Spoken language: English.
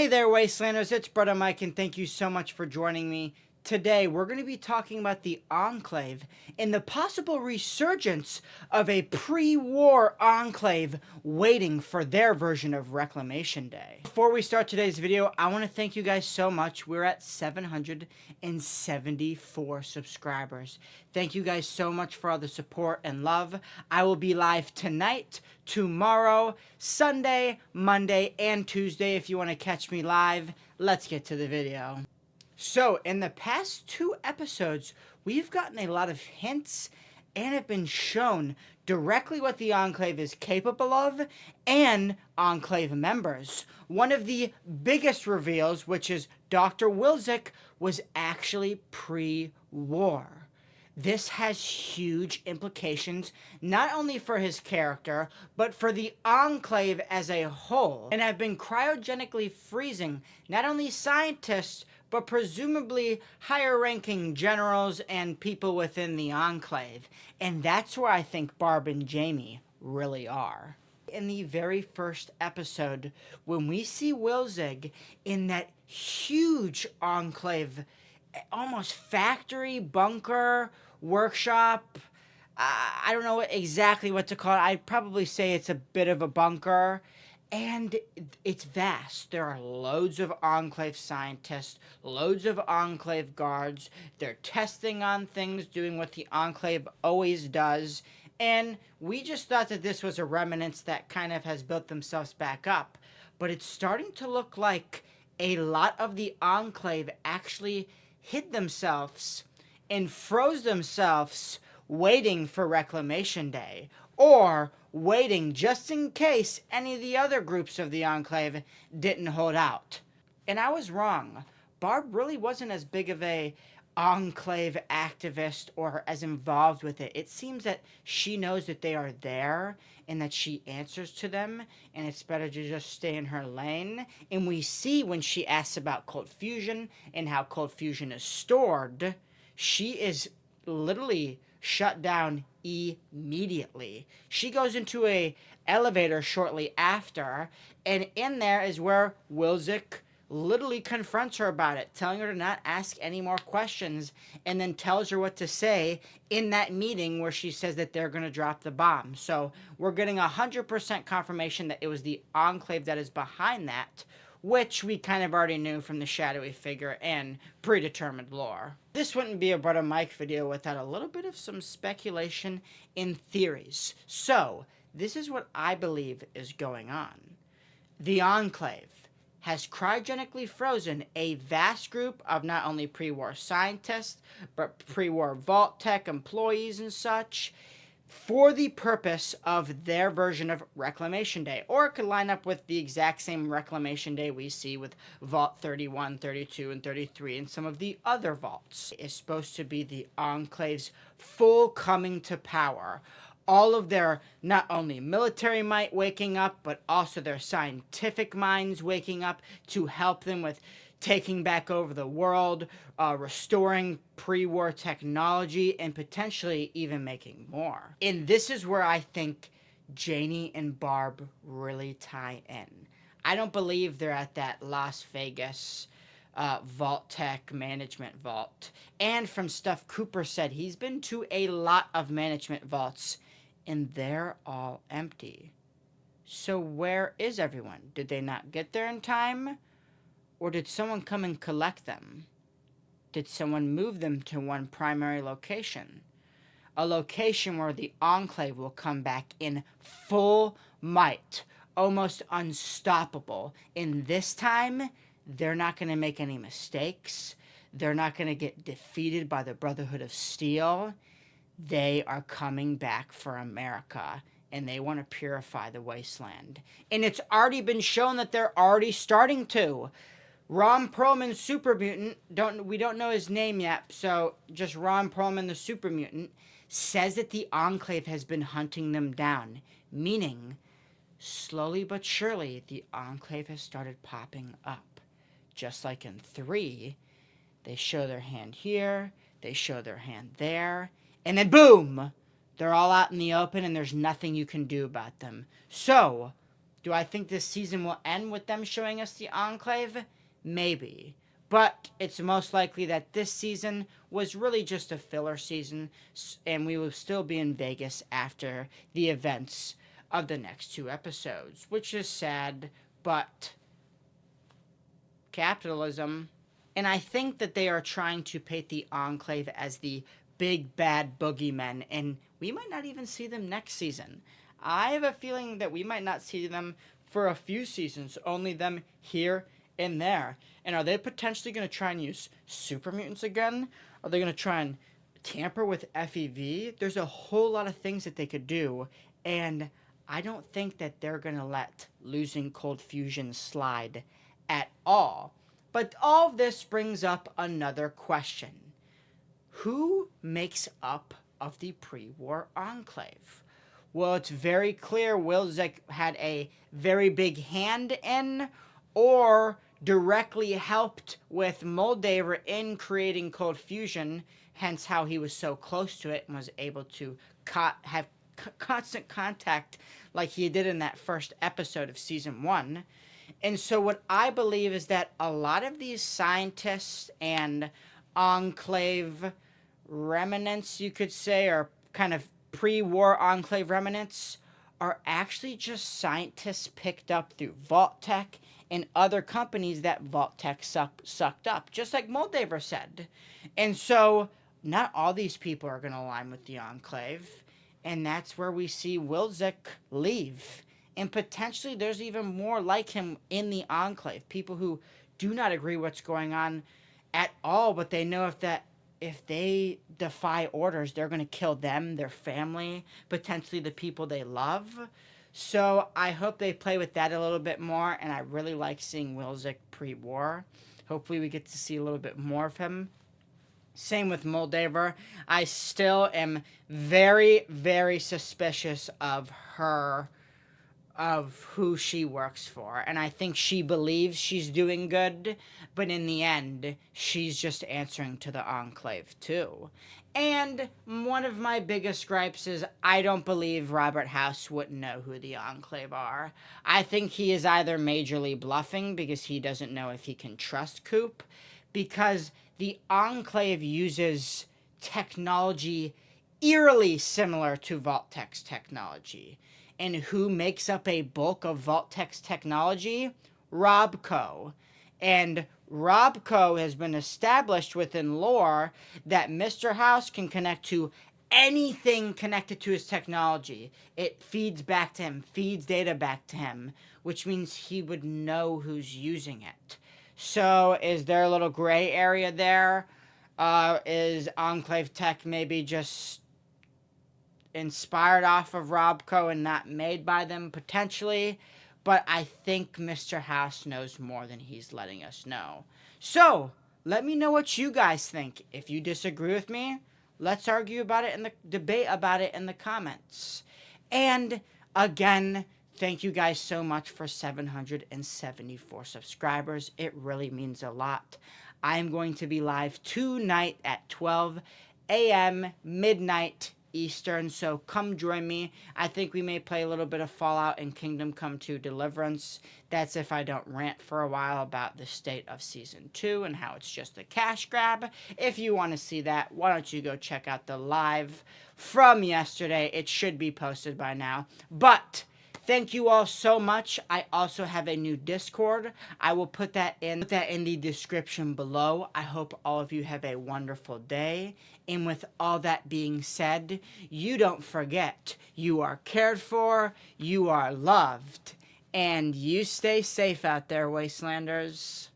Hey there, Wastelanders, it's Brother Mike, and thank you so much for joining me. Today, we're going to be talking about the Enclave and the possible resurgence of a pre-war Enclave waiting for their version of Reclamation Day. Before we start today's video, I want to thank you guys so much. We're at 774 subscribers. Thank you guys so much for all the support and love. I will be live tonight, tomorrow, Sunday, Monday, and Tuesday if you want to catch me live. Let's get to the video. So, in the past 2 episodes, we've gotten a lot of hints and have been shown directly what the Enclave is capable of and Enclave members. One of the biggest reveals, which is Dr. Wilzik, was actually pre-war. This has huge implications, not only for his character, but for the Enclave as a whole, and have been cryogenically freezing not only scientists, but presumably higher-ranking generals and people within the Enclave. And that's where I think Barb and Jamie really are. In the very first episode, when we see Wilzik in that huge Enclave, almost factory, bunker, workshop, I don't know exactly what to call it. I'd probably say it's a bit of a bunker. And it's vast. There are loads of Enclave scientists, loads of Enclave guards. They're testing on things, doing what the Enclave always does. And we just thought that this was a remnants that kind of has built themselves back up. But it's starting to look like a lot of the Enclave actually hid themselves and froze themselves waiting for Reclamation Day, or waiting just in case any of the other groups of the Enclave didn't hold out. And I was wrong. Barb really wasn't as big of a Enclave activist or as involved with it. It seems that she knows that they are there and that she answers to them, and it's better to just stay in her lane. And we see when she asks about cold fusion and how cold fusion is stored, she is literally shut down immediately. She goes into a elevator shortly after, and in there is where Wilzik literally confronts her about it, telling her to not ask any more questions, and then tells her what to say in that meeting where she says that they're going to drop the bomb. So we're getting 100% confirmation that it was the Enclave that is behind that, which we kind of already knew from the shadowy figure and predetermined lore. This wouldn't be a Brother Mike video without a little bit of some speculation and theories. So, this is what I believe is going on. The Enclave has cryogenically frozen a vast group of not only pre-war scientists, but pre-war vault tech employees and such, for the purpose of their version of Reclamation Day. Or it could line up with the exact same Reclamation Day we see with Vault 31, 32, and 33, and some of the other vaults. It's supposed to be the Enclave's full coming to power. All of their, not only military might waking up, but also their scientific minds waking up to help them with taking back over the world, restoring pre-war technology, and potentially even making more. And this is where I think Janie and Barb really tie in. I don't believe they're at that Las Vegas Vault Tech management vault. And from stuff Cooper said, he's been to a lot of management vaults, and they're all empty. So where is everyone? Did they not get there in time? Or did someone come and collect them? Did someone move them to one primary location? A location where the Enclave will come back in full might, almost unstoppable. And this time, they're not going to make any mistakes. They're not going to get defeated by the Brotherhood of Steel. They are coming back for America, and they want to purify the wasteland. And it's already been shown that they're already starting to. Ron Perlman, super mutant, we don't know his name yet, so just Ron Perlman, the super mutant, says that the Enclave has been hunting them down, meaning slowly but surely the Enclave has started popping up. Just like in 3, they show their hand here, they show their hand there, and then boom! They're all out in the open and there's nothing you can do about them. So, Do I think this season will end with them showing us the Enclave? Maybe. But it's most likely that this season was really just a filler season, and we will still be in Vegas after the events of the next 2 episodes, which is sad, but capitalism. And I think that they are trying to paint the Enclave as the big bad boogeymen, and we might not even see them next season. I have a feeling that we might not see them for a few seasons, only them here and there. And are they potentially going to try and use super mutants again? Are they going to try and tamper with FEV? There's a whole lot of things that they could do, and I don't think that they're going to let losing Cold Fusion slide at all. But all of this brings up another question. Who makes up of the pre-war Enclave? Well, it's very clear Wilzik had a very big hand in, or directly helped with Moldaver in creating Cold Fusion, hence how he was so close to it and was able to have constant contact like he did in that first episode of Season 1. And so what I believe is that a lot of these scientists and Enclave remnants, you could say, or kind of pre-war Enclave remnants, are actually just scientists picked up through Vault-Tec and other companies that Vault-Tec sucked up, just like Moldaver said. And so not all these people are going to align with the Enclave, and that's where we see Wilzik leave. And potentially there's even more like him in the Enclave, people who do not agree what's going on at all, but they know if they defy orders, they're going to kill them, their family, potentially the people they love. So I hope they play with that a little bit more, and I really like seeing Wilzik pre-war. Hopefully we get to see a little bit more of him. Same with Moldaver. I still am very, very suspicious of her, of who she works for. And I think she believes she's doing good, but in the end, she's just answering to the Enclave too. And one of my biggest gripes is I don't believe Robert House wouldn't know who the Enclave are. I think he is either majorly bluffing because he doesn't know if he can trust Coop, because the Enclave uses technology eerily similar to Vault-Tec's technology. And who makes up a bulk of Vault-Tec's technology? Robco. And Robco has been established within lore that Mr. House can connect to anything connected to his technology. It feeds back to him, feeds data back to him, which means he would know who's using it. So is there a little gray area there? Is Enclave Tech maybe just inspired off of Robco and not made by them? Potentially. But I think Mr. House knows more than he's letting us know. So, let me know what you guys think. If you disagree with me, let's argue about it in the debate about it in the comments. And again, thank you guys so much for 774 subscribers. It really means a lot. I'm going to be live tonight at 12 a.m. midnight Eastern, so come join me. I think we may play a little bit of Fallout and Kingdom Come 2 Deliverance. That's if I don't rant for a while about the state of Season 2 and how it's just a cash grab. If you want to see that, why don't you go check out the live from yesterday. It should be posted by now. But thank you all so much. I also have a new Discord. I will put that in the description below. I hope all of you have a wonderful day. And with all that being said, you don't forget, you are cared for, you are loved, and you stay safe out there, Wastelanders.